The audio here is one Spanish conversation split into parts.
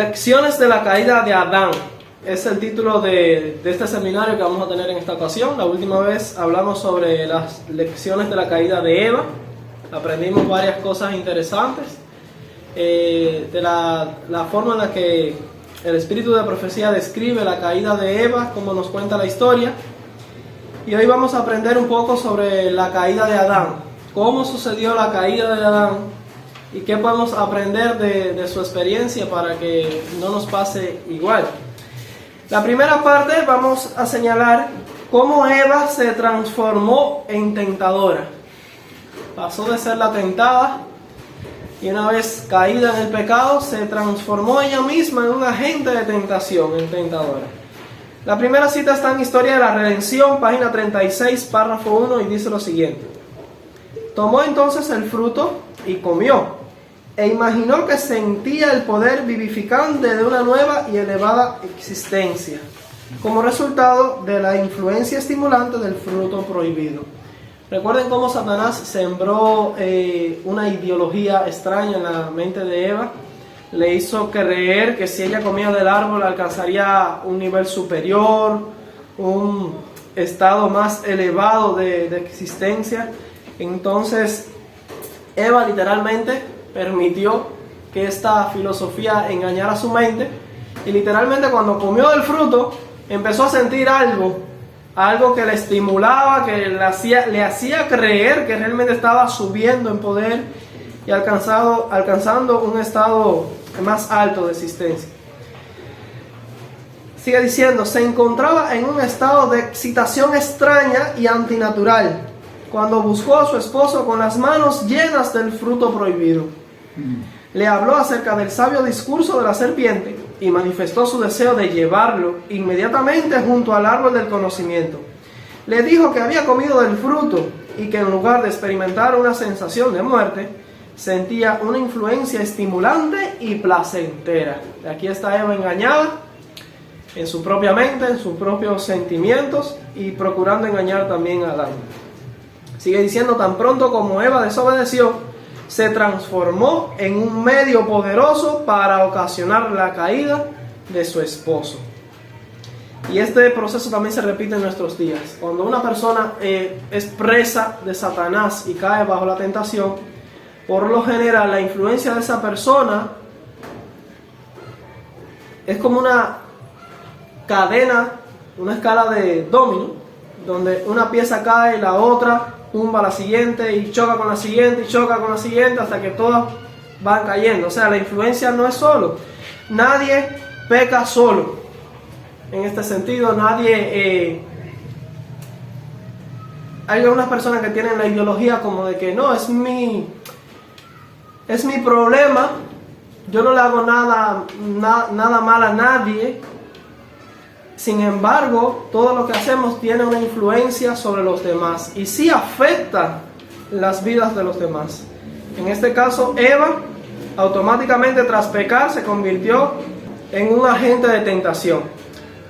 Lecciones de la caída de Adán. Es el título de este seminario que vamos a tener en esta ocasión. La última vez hablamos sobre las lecciones de la caída de Eva. Aprendimos varias cosas interesantes. De la forma en la que el espíritu de profecía describe la caída de Eva, como nos cuenta la historia. Y hoy vamos a aprender un poco sobre la caída de Adán. Cómo sucedió la caída de Adán y qué podemos aprender de su experiencia para que no nos pase igual. La primera parte vamos a señalar cómo Eva se transformó en tentadora. Pasó de ser la tentada y una vez caída en el pecado se transformó ella misma en un agente de tentación, en tentadora. La primera cita está en Historia de la Redención, página 36, párrafo 1, y dice lo siguiente: tomó entonces el fruto y comió, e imaginó que sentía el poder vivificante de una nueva y elevada existencia, como resultado de la influencia estimulante del fruto prohibido. Recuerden cómo Satanás sembró una ideología extraña en la mente de Eva. Le hizo creer que si ella comía del árbol alcanzaría un nivel superior, un estado más elevado de existencia. Entonces Eva literalmente permitió que esta filosofía engañara su mente, y literalmente cuando comió del fruto empezó a sentir algo que le estimulaba, que le hacía creer que realmente estaba subiendo en poder y alcanzando un estado más alto de existencia. Sigue diciendo: se encontraba en un estado de excitación extraña y antinatural cuando buscó a su esposo con las manos llenas del fruto prohibido. Le habló acerca del sabio discurso de la serpiente y manifestó su deseo de llevarlo inmediatamente junto al árbol del conocimiento. Le dijo que había comido del fruto y que en lugar de experimentar una sensación de muerte, sentía una influencia estimulante y placentera. Aquí está Eva engañada en su propia mente, en sus propios sentimientos, y procurando engañar también a Adán. Sigue diciendo: tan pronto como Eva desobedeció, se transformó en un medio poderoso para ocasionar la caída de su esposo. Y este proceso también se repite en nuestros días. Cuando una persona es presa de Satanás y cae bajo la tentación, por lo general la influencia de esa persona es como una cadena, una escala de dominó, donde una pieza cae y la otra tumba la siguiente y choca con la siguiente y choca con la siguiente hasta que todas van cayendo. O sea, la influencia no es solo. Nadie peca solo. En este sentido, nadie... hay algunas personas que tienen la ideología como de que no, es mi problema, yo no le hago nada mal a nadie. Sin embargo, todo lo que hacemos tiene una influencia sobre los demás y sí afecta las vidas de los demás. En este caso, Eva, automáticamente tras pecar, se convirtió en un agente de tentación.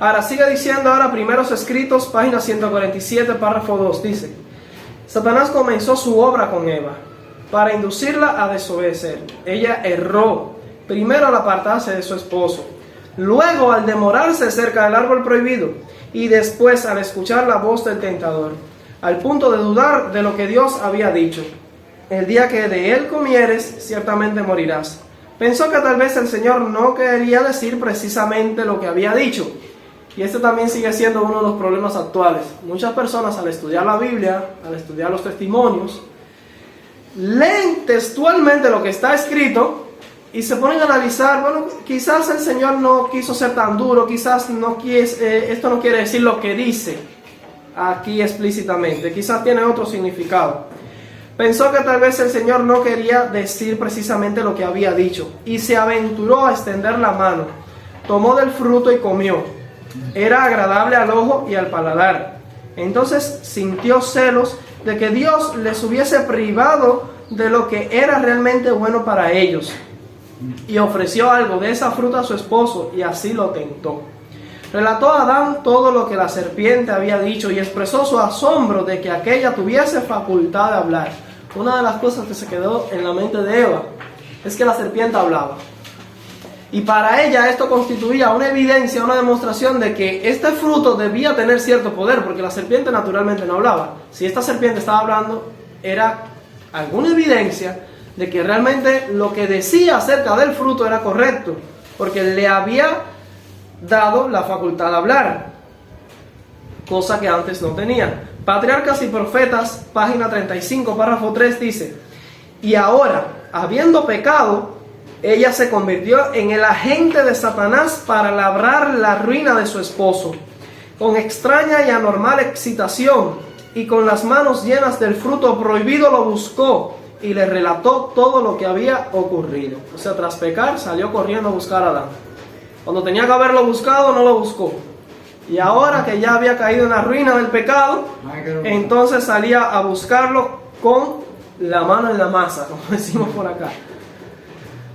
Ahora, sigue diciendo Primeros Escritos, página 147, párrafo 2, dice: Satanás comenzó su obra con Eva para inducirla a desobedecer. Ella erró, primero al apartarse de su esposo, luego al demorarse cerca del árbol prohibido, y después al escuchar la voz del tentador, al punto de dudar de lo que Dios había dicho: el día que de él comieres, ciertamente morirás. Pensó que tal vez el Señor no quería decir precisamente lo que había dicho. Y este también sigue siendo uno de los problemas actuales. Muchas personas, al estudiar la Biblia, al estudiar los testimonios, leen textualmente lo que está escrito y se ponen a analizar: bueno, quizás el Señor no quiso ser tan duro, quizás esto no quiere decir lo que dice aquí explícitamente, quizás tiene otro significado. Pensó que tal vez el Señor no quería decir precisamente lo que había dicho, y se aventuró a extender la mano, tomó del fruto y comió. Era agradable al ojo y al paladar. Entonces sintió celos de que Dios les hubiese privado de lo que era realmente bueno para ellos, y ofreció algo de esa fruta a su esposo, y así lo tentó. Relató a Adán todo lo que la serpiente había dicho y expresó su asombro de que aquella tuviese facultad de hablar. Una de las cosas que se quedó en la mente de Eva es que la serpiente hablaba. Y para ella esto constituía una evidencia, una demostración de que este fruto debía tener cierto poder, porque la serpiente naturalmente no hablaba. Si esta serpiente estaba hablando, era alguna evidencia de que realmente lo que decía acerca del fruto era correcto, porque le había dado la facultad de hablar, cosa que antes no tenía. Patriarcas y Profetas, página 35, párrafo 3 dice: y ahora, habiendo pecado, ella se convirtió en el agente de Satanás para labrar la ruina de su esposo. Con extraña y anormal excitación y con las manos llenas del fruto prohibido lo buscó y le relató todo lo que había ocurrido. O sea, tras pecar salió corriendo a buscar a Adán. Cuando tenía que haberlo buscado, no lo buscó. Y ahora que ya había caído en la ruina del pecado, entonces salía a buscarlo con la mano en la masa, como decimos por acá.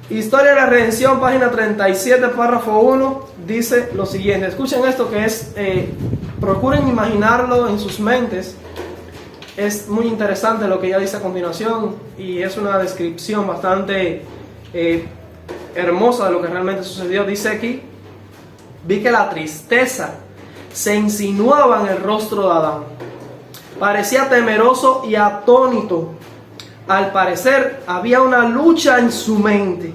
Historia de la Redención, página 37, párrafo 1, dice lo siguiente. Escuchen esto que es, procuren imaginarlo en sus mentes. Es muy interesante lo que ella dice a continuación y es una descripción bastante hermosa de lo que realmente sucedió. Dice aquí: vi que la tristeza se insinuaba en el rostro de Adán. Parecía temeroso y atónito. Al parecer había una lucha en su mente.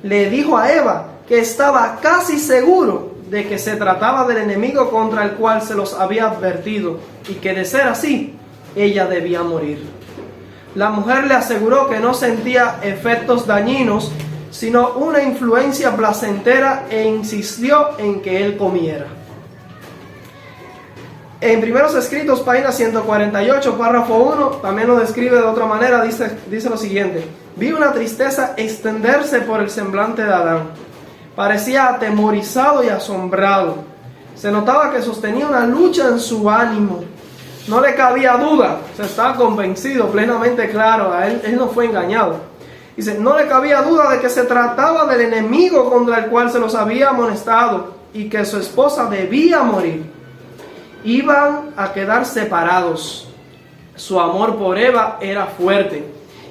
Le dijo a Eva que estaba casi seguro de que se trataba del enemigo contra el cual se los había advertido y que de ser así, ella debía morir. La mujer le aseguró que no sentía efectos dañinos, sino una influencia placentera, e insistió en que él comiera. En Primeros Escritos, página 148, párrafo 1, también lo describe de otra manera. Dice lo siguiente: vi una tristeza extenderse por el semblante de Adán. Parecía atemorizado y asombrado. Se notaba que sostenía una lucha en su ánimo. No le cabía duda, se estaba convencido, plenamente claro, él no fue engañado. Dice, no le cabía duda de que se trataba del enemigo contra el cual se los había amonestado y que su esposa debía morir. Iban a quedar separados. Su amor por Eva era fuerte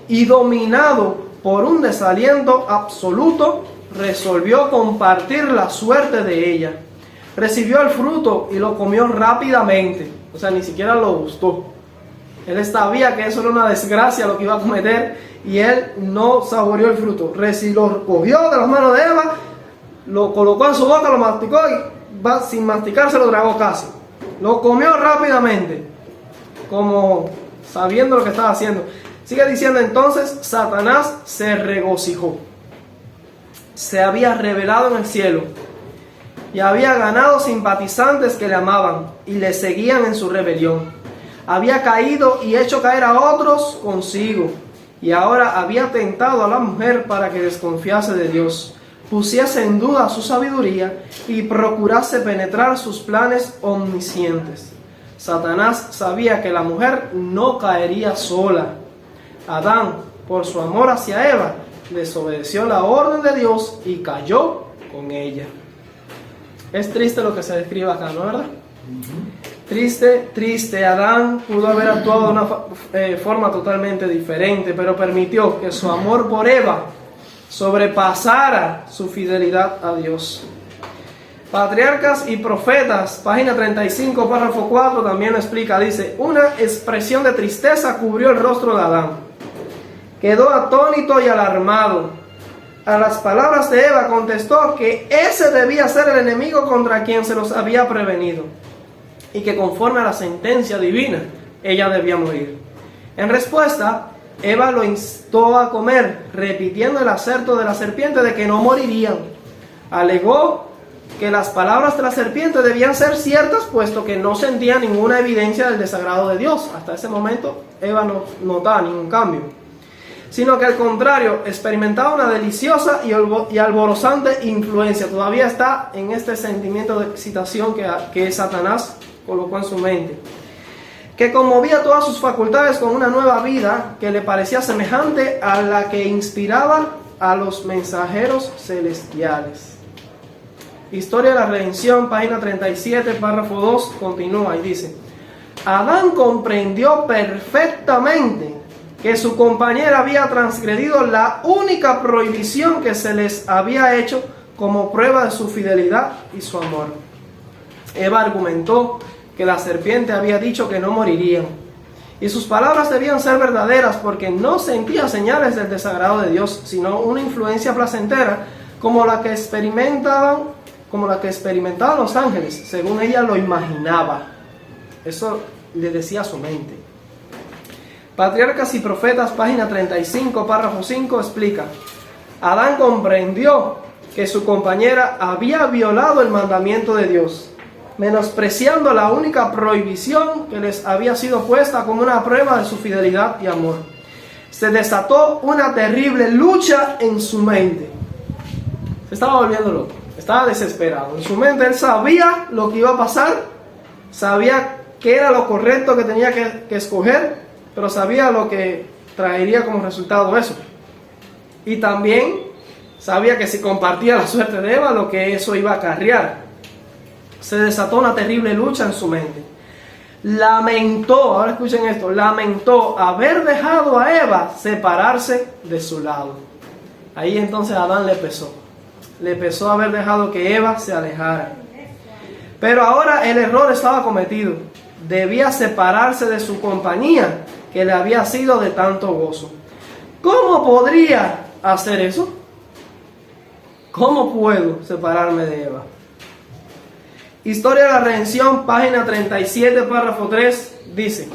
y, dominado por un desaliento absoluto, resolvió compartir la suerte de ella. Recibió el fruto y lo comió rápidamente. O sea, ni siquiera lo gustó. Él sabía que eso era una desgracia lo que iba a cometer y él no saboreó el fruto. Lo cogió de las manos de Eva, lo colocó en su boca, lo masticó y sin masticar se lo tragó casi. Lo comió rápidamente, como sabiendo lo que estaba haciendo. Sigue diciendo: entonces Satanás se regocijó. Se había revelado en el cielo y había ganado simpatizantes que le amaban y le seguían en su rebelión. Había caído y hecho caer a otros consigo, y ahora había tentado a la mujer para que desconfiase de Dios, pusiese en duda su sabiduría y procurase penetrar sus planes omniscientes. Satanás sabía que la mujer no caería sola. Adán, por su amor hacia Eva, desobedeció la orden de Dios y cayó con ella. Es triste lo que se describe acá, ¿no es verdad? Triste. Adán pudo haber actuado de una forma totalmente diferente, pero permitió que su amor por Eva sobrepasara su fidelidad a Dios. Patriarcas y Profetas, página 35, párrafo 4, también lo explica. Dice: una expresión de tristeza cubrió el rostro de Adán. Quedó atónito y alarmado. A las palabras de Eva contestó que ese debía ser el enemigo contra quien se los había prevenido, y que conforme a la sentencia divina, ella debía morir. En respuesta, Eva lo instó a comer, repitiendo el aserto de la serpiente de que no morirían. Alegó que las palabras de la serpiente debían ser ciertas, puesto que no sentía ninguna evidencia del desagrado de Dios. Hasta ese momento, Eva no notaba ningún cambio, sino que al contrario, experimentaba una deliciosa y alborozante influencia. Todavía está en este sentimiento de excitación que Satanás colocó en su mente, que conmovía todas sus facultades con una nueva vida que le parecía semejante a la que inspiraba a los mensajeros celestiales. Historia de la Redención, página 37, párrafo 2, continúa y dice: Adán comprendió perfectamente que su compañera había transgredido la única prohibición que se les había hecho como prueba de su fidelidad y su amor. Eva argumentó que la serpiente había dicho que no morirían, y sus palabras debían ser verdaderas porque no sentía señales del desagrado de Dios, sino una influencia placentera como la que experimentaban los ángeles, según ella lo imaginaba. Eso le decía a su mente. Patriarcas y Profetas, página 35, párrafo 5, explica: Adán comprendió que su compañera había violado el mandamiento de Dios, menospreciando la única prohibición que les había sido puesta como una prueba de su fidelidad y amor. Se desató una terrible lucha en su mente. Se estaba volviendo loco, estaba desesperado. En su mente él sabía lo que iba a pasar, sabía qué era lo correcto que tenía que escoger, pero sabía lo que traería como resultado eso. Y también sabía que si compartía la suerte de Eva, lo que eso iba a acarrear. Se desató una terrible lucha en su mente. Lamentó, ahora escuchen esto, lamentó haber dejado a Eva separarse de su lado. Ahí entonces a Adán le pesó haber dejado que Eva se alejara. Pero ahora el error estaba cometido. Debía separarse de su compañía, que le había sido de tanto gozo. ¿Cómo podría hacer eso? ¿Cómo puedo separarme de Eva? Historia de la Redención, página 37, párrafo 3, dice: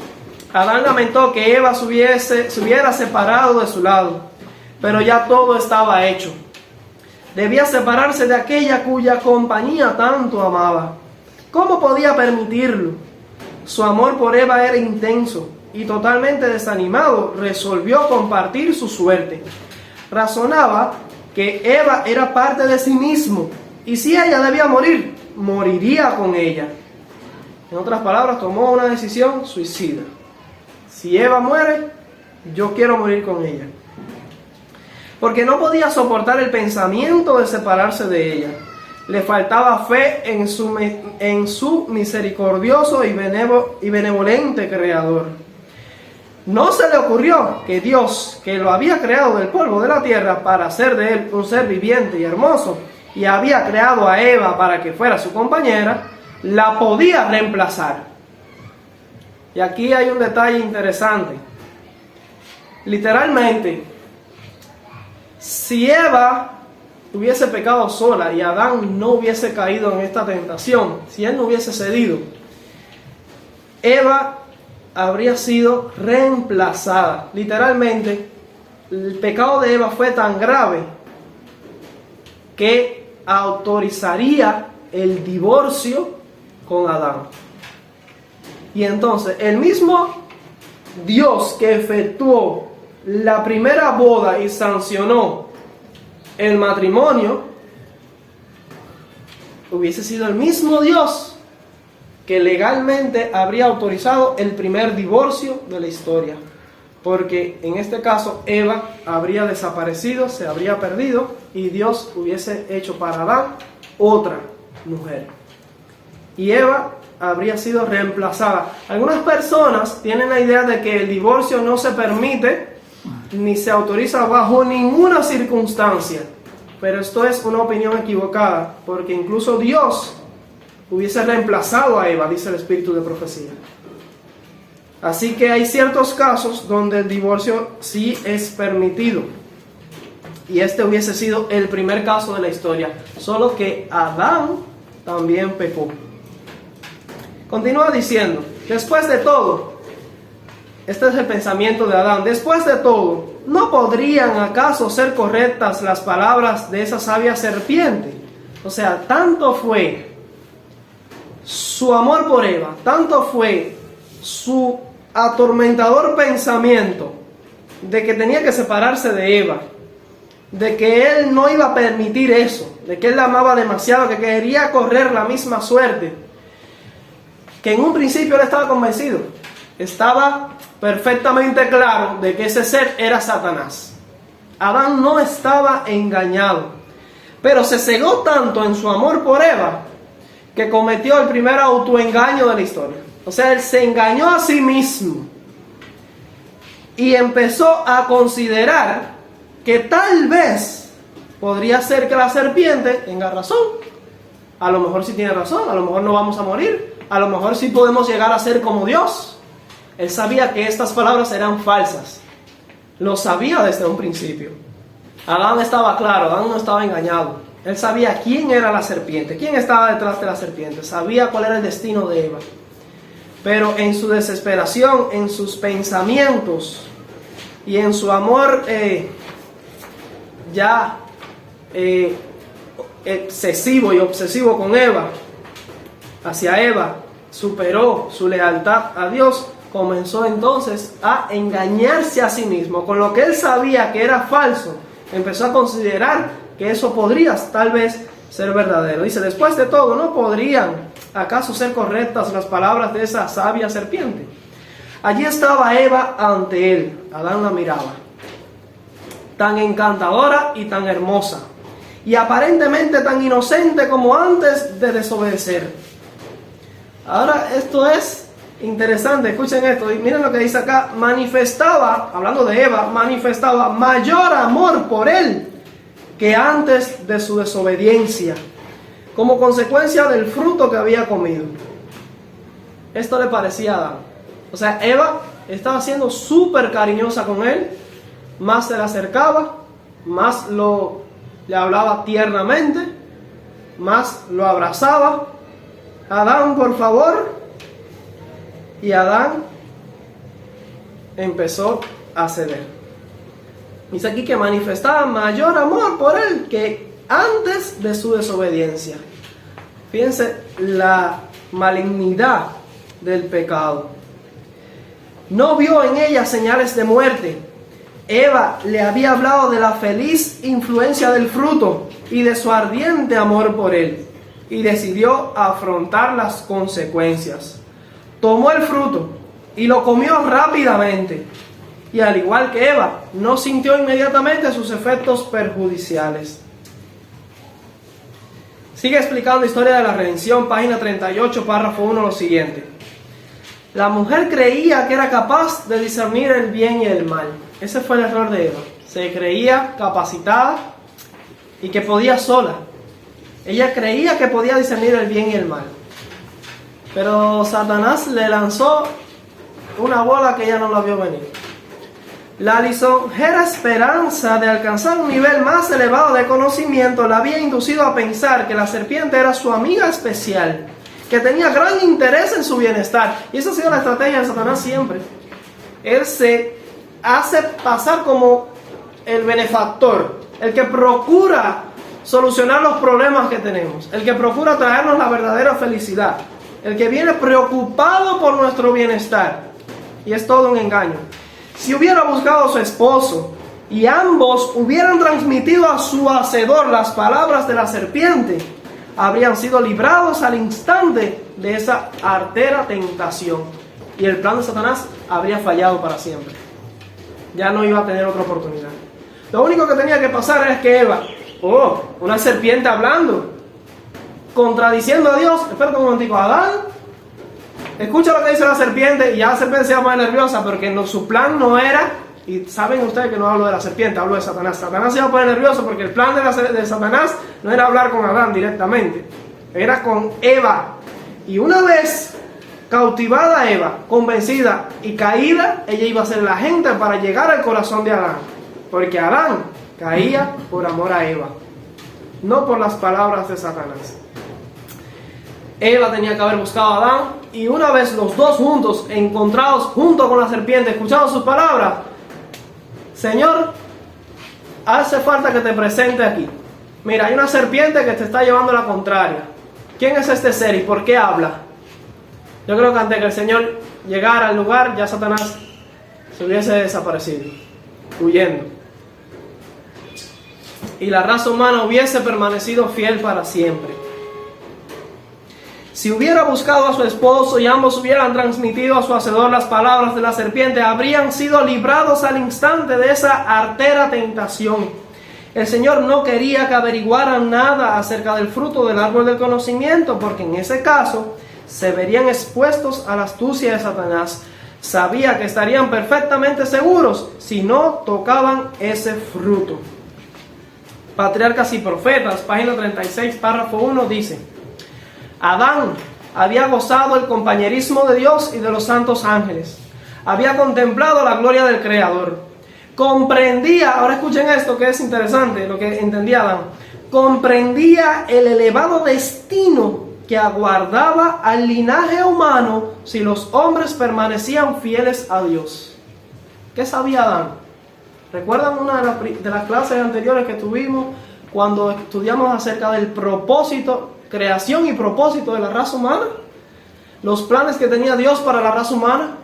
Adán lamentó que Eva se hubiera separado de su lado, pero ya todo estaba hecho. Debía separarse de aquella cuya compañía tanto amaba. ¿Cómo podía permitirlo? Su amor por Eva era intenso y totalmente desanimado, resolvió compartir su suerte. Razonaba que Eva era parte de sí mismo, y si ella debía morir, moriría con ella. En otras palabras, tomó una decisión suicida. Si Eva muere, yo quiero morir con ella. Porque no podía soportar el pensamiento de separarse de ella. Le faltaba fe en su misericordioso y benevolente Creador. No se le ocurrió que Dios, que lo había creado del polvo de la tierra para hacer de él un ser viviente y hermoso, y había creado a Eva para que fuera su compañera, la podía reemplazar. Y aquí hay un detalle interesante. Literalmente, si Eva hubiese pecado sola y Adán no hubiese caído en esta tentación, si él no hubiese cedido, Eva habría sido reemplazada. Literalmente, el pecado de Eva fue tan grave que autorizaría el divorcio con Adán. Y entonces, el mismo Dios que efectuó la primera boda y sancionó el matrimonio, hubiese sido el mismo Dios que legalmente habría autorizado el primer divorcio de la historia, porque en este caso Eva habría desaparecido, se habría perdido, y Dios hubiese hecho para Adán otra mujer, y Eva habría sido reemplazada. Algunas personas tienen la idea de que el divorcio no se permite ni se autoriza bajo ninguna circunstancia, pero esto es una opinión equivocada, porque incluso Dios hubiese reemplazado a Eva, dice el espíritu de profecía. Así que hay ciertos casos donde el divorcio sí es permitido, y este hubiese sido el primer caso de la historia, solo que Adán también pecó. Continúa diciendo: después de todo, este es el pensamiento de Adán, después de todo, ¿no podrían acaso ser correctas las palabras de esa sabia serpiente? O sea, tanto fue su amor por Eva, tanto fue su atormentador pensamiento de que tenía que separarse de Eva, de que él no iba a permitir eso, de que él la amaba demasiado, que quería correr la misma suerte, que en un principio él estaba convencido, estaba perfectamente claro de que ese ser era Satanás. Adán no estaba engañado, pero se cegó tanto en su amor por Eva que cometió el primer autoengaño de la historia. O sea, él se engañó a sí mismo y empezó a considerar que tal vez podría ser que la serpiente tenga razón. A lo mejor sí tiene razón, a lo mejor no vamos a morir, a lo mejor sí podemos llegar a ser como Dios. Él sabía que estas palabras eran falsas. Lo sabía desde un principio. Adán estaba claro, Adán no estaba engañado. Él sabía quién era la serpiente, quién estaba detrás de la serpiente, sabía cuál era el destino de Eva. Pero en su desesperación, en sus pensamientos y en su amor excesivo y obsesivo con Eva, hacia Eva, superó su lealtad a Dios, comenzó entonces a engañarse a sí mismo. Con lo que él sabía que era falso, empezó a considerar que eso podría tal vez ser verdadero. Dice, después de todo, ¿no podrían acaso ser correctas las palabras de esa sabia serpiente? Allí estaba Eva ante él. Adán la miraba, tan encantadora y tan hermosa, y aparentemente tan inocente como antes de desobedecer. Ahora esto es interesante, escuchen esto, y miren lo que dice acá. Manifestaba, hablando de Eva, manifestaba mayor amor por él que antes de su desobediencia, como consecuencia del fruto que había comido. Esto le parecía a Adán. O sea, Eva estaba siendo súper cariñosa con él, más se le acercaba, más le hablaba tiernamente, más lo abrazaba. Adán, por favor. Y Adán empezó a ceder. Dice aquí que manifestaba mayor amor por él que antes de su desobediencia. Fíjense la malignidad del pecado. No vio en ella señales de muerte. Eva le había hablado de la feliz influencia del fruto y de su ardiente amor por él, y decidió afrontar las consecuencias. Tomó el fruto y lo comió rápidamente, y al igual que Eva, no sintió inmediatamente sus efectos perjudiciales. Sigue explicando la historia de la redención, página 38, párrafo 1, lo siguiente. La mujer creía que era capaz de discernir el bien y el mal. Ese fue el error de Eva. Se creía capacitada y que podía sola. Ella creía que podía discernir el bien y el mal. Pero Satanás le lanzó una bola que ella no la vio venir. La lisonjera esperanza de alcanzar un nivel más elevado de conocimiento la había inducido a pensar que la serpiente era su amiga especial, que tenía gran interés en su bienestar. Y esa ha sido la estrategia de Satanás siempre. Él se hace pasar como el benefactor, el que procura solucionar los problemas que tenemos, el que procura traernos la verdadera felicidad, el que viene preocupado por nuestro bienestar. Y es todo un engaño. Si hubiera buscado a su esposo y ambos hubieran transmitido a su hacedor las palabras de la serpiente, habrían sido librados al instante de esa artera tentación, y el plan de Satanás habría fallado para siempre. Ya no iba a tener otra oportunidad. Lo único que tenía que pasar es que Eva, una serpiente hablando, contradiciendo a Dios. Espérate un momentico, Adán, escucha lo que dice la serpiente, y ya la serpiente se va más nerviosa, porque su plan no era, y saben ustedes que no hablo de la serpiente, hablo de Satanás. Satanás se iba a poner nervioso porque el plan de Satanás no era hablar con Adán directamente, era con Eva. Y una vez cautivada Eva, convencida y caída, ella iba a ser la agente para llegar al corazón de Adán, porque Adán caía por amor a Eva, no por las palabras de Satanás. Eva tenía que haber buscado a Adán, y una vez los dos juntos, encontrados junto con la serpiente, escuchando sus palabras: Señor, hace falta que te presente aquí. Mira, hay una serpiente que te está llevando la contraria. ¿Quién es este ser y por qué habla? Yo creo que antes que el Señor llegara al lugar, ya Satanás se hubiese desaparecido, huyendo, y la raza humana hubiese permanecido fiel para siempre. Si hubiera buscado a su esposo y ambos hubieran transmitido a su hacedor las palabras de la serpiente, habrían sido librados al instante de esa artera tentación. El Señor no quería que averiguaran nada acerca del fruto del árbol del conocimiento, porque en ese caso se verían expuestos a la astucia de Satanás. Sabía que estarían perfectamente seguros si no tocaban ese fruto. Patriarcas y Profetas, página 36, párrafo 1, dice: Adán había gozado el compañerismo de Dios y de los santos ángeles. Había contemplado la gloria del Creador. Comprendía, ahora escuchen esto que es interesante, lo que entendía Adán. Comprendía el elevado destino que aguardaba al linaje humano si los hombres permanecían fieles a Dios. ¿Qué sabía Adán? ¿Recuerdan una de las clases anteriores que tuvimos cuando estudiamos acerca del propósito, creación y propósito de la raza humana? Los planes que tenía Dios para la raza humana.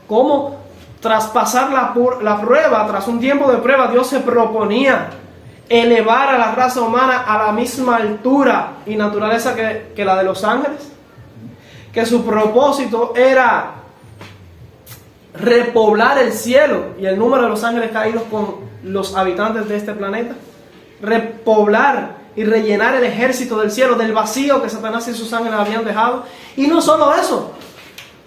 Cómo tras pasar la prueba, tras un tiempo de prueba, Dios se proponía elevar a la raza humana a la misma altura y naturaleza que la de los ángeles. Que su propósito era repoblar el cielo y el número de los ángeles caídos con los habitantes de este planeta. Repoblar y rellenar el ejército del cielo del vacío que Satanás y sus ángeles habían dejado. Y no solo eso,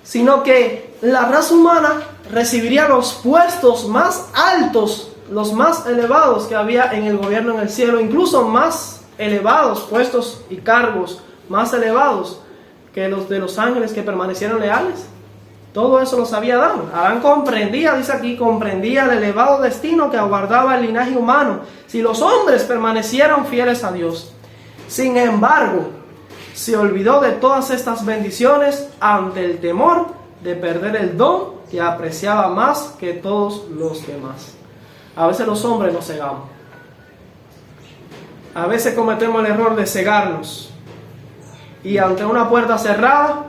sino que la raza humana recibiría los puestos más altos, los más elevados que había en el gobierno en el cielo, incluso más elevados puestos y cargos más elevados que los de los ángeles que permanecieron leales. Todo eso lo sabía Adán. Adán comprendía, dice aquí, comprendía el elevado destino que aguardaba el linaje humano si los hombres permanecieran fieles a Dios. Sin embargo, se olvidó de todas estas bendiciones ante el temor de perder el don que apreciaba más que todos los demás. A veces los hombres nos cegamos. A veces cometemos el error de cegarnos. Y ante una puerta cerrada,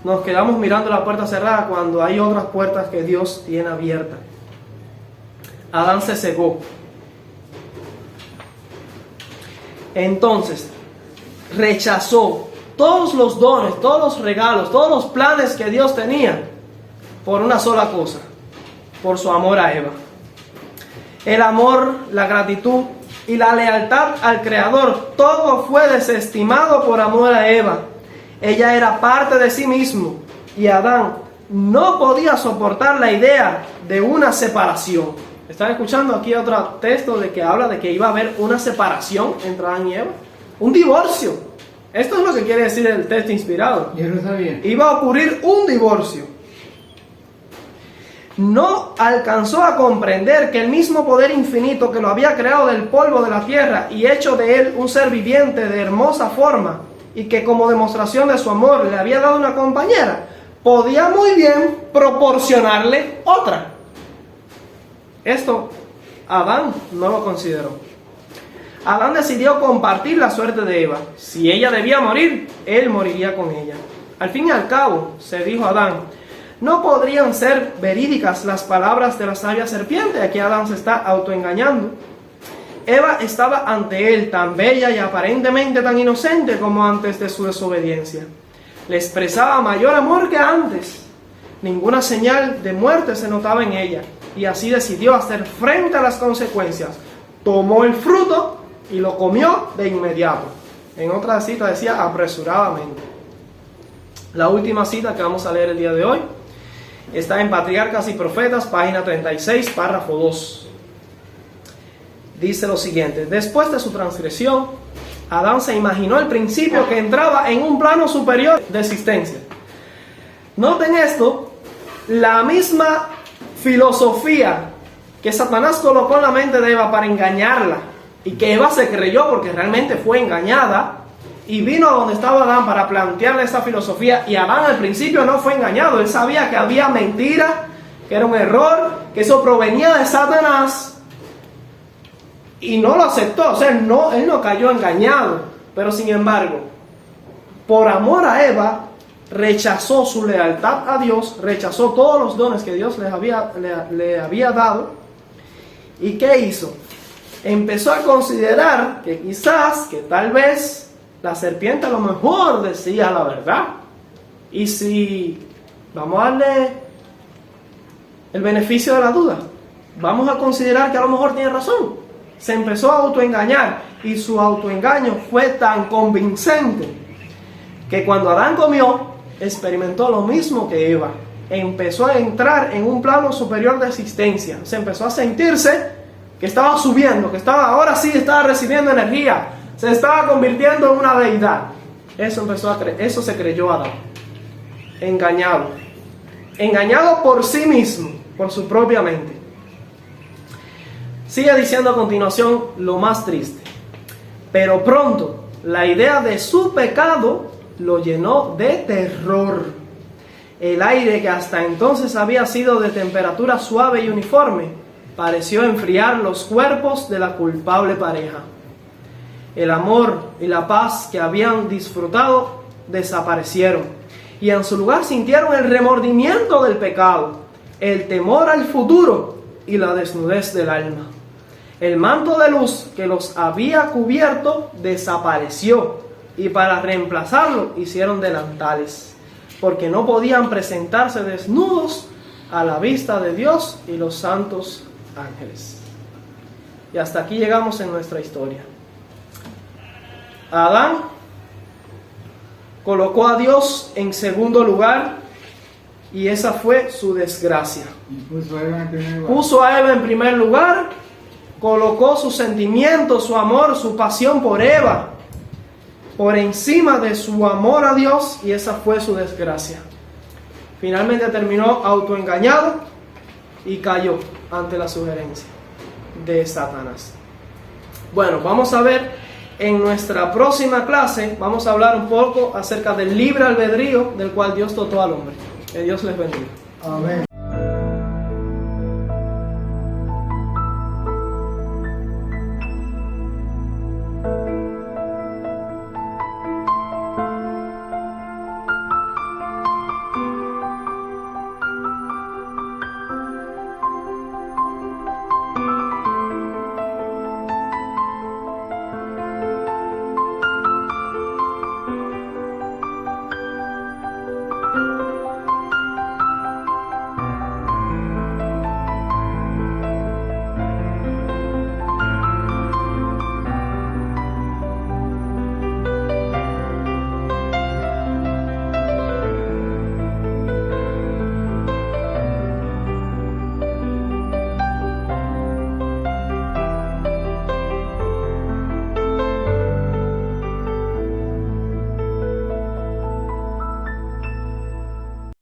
nos quedamos mirando la puerta cerrada cuando hay otras puertas que Dios tiene abiertas. Adán se cegó. Entonces, rechazó todos los dones, todos los regalos, todos los planes que Dios tenía por una sola cosa, por su amor a Eva. El amor, la gratitud y la lealtad al Creador, todo fue desestimado por amor a Eva. Ella era parte de sí mismo y Adán no podía soportar la idea de una separación. ¿Están escuchando aquí otro texto de que habla de que iba a haber una separación entre Adán y Eva? Un divorcio. Esto es lo que quiere decir el texto inspirado. Yo no sabía. Iba a ocurrir un divorcio. No alcanzó a comprender que el mismo poder infinito que lo había creado del polvo de la tierra y hecho de él un ser viviente de hermosa forma, y que como demostración de su amor le había dado una compañera, podía muy bien proporcionarle otra. Esto Adán no lo consideró. Adán decidió compartir la suerte de Eva. Si ella debía morir, él moriría con ella. Al fin y al cabo, se dijo Adán, ¿no podrían ser verídicas las palabras de la sabia serpiente? Aquí Adán se está autoengañando. Eva estaba ante él tan bella y aparentemente tan inocente como antes de su desobediencia. Le expresaba mayor amor que antes. Ninguna señal de muerte se notaba en ella, y así decidió hacer frente a las consecuencias. Tomó el fruto y lo comió de inmediato. En otra cita decía apresuradamente. La última cita que vamos a leer el día de hoy está en Patriarcas y Profetas, página 36, párrafo 2. Dice lo siguiente: después de su transgresión, Adán se imaginó el principio que entraba en un plano superior de existencia. Noten esto, la misma filosofía que Satanás colocó en la mente de Eva para engañarla, y que Eva se creyó porque realmente fue engañada, y vino a donde estaba Adán para plantearle esa filosofía, y Adán al principio no fue engañado. Él sabía que había mentira, que era un error, que eso provenía de Satanás, y no lo aceptó. O sea, él no cayó engañado, pero sin embargo, por amor a Eva, rechazó su lealtad a Dios, rechazó todos los dones que Dios le había dado. ¿Y qué hizo? Empezó a considerar que quizás, que tal vez la serpiente a lo mejor decía la verdad. Y si vamos a darle el beneficio de la duda, vamos a considerar que a lo mejor tiene razón. Se empezó a autoengañar, y su autoengaño fue tan convincente que cuando Adán comió, experimentó lo mismo que Eva. empezó a entrar en un plano superior de existencia. Se empezó a sentirse que estaba subiendo, que ahora sí estaba recibiendo energía, se estaba convirtiendo en una deidad. Eso se creyó Adán. Engañado por sí mismo, por su propia mente. Sigue diciendo a continuación lo más triste. Pero pronto la idea de su pecado lo llenó de terror. El aire que hasta entonces había sido de temperatura suave y uniforme pareció enfriar los cuerpos de la culpable pareja. El amor y la paz que habían disfrutado desaparecieron, y en su lugar sintieron el remordimiento del pecado, el temor al futuro y la desnudez del alma. El manto de luz que los había cubierto desapareció, y para reemplazarlo hicieron delantales, porque no podían presentarse desnudos a la vista de Dios y los santos ángeles. Y hasta aquí llegamos en nuestra historia. Adán colocó a Dios en segundo lugar, y esa fue su desgracia. Puso a Eva en primer lugar, colocó sus sentimientos, su amor, su pasión por Eva por encima de su amor a Dios, y esa fue su desgracia. Finalmente terminó autoengañado y cayó ante la sugerencia de Satanás. Bueno, vamos a ver en nuestra próxima clase, vamos a hablar un poco acerca del libre albedrío del cual Dios dotó al hombre. Que Dios les bendiga. Amén.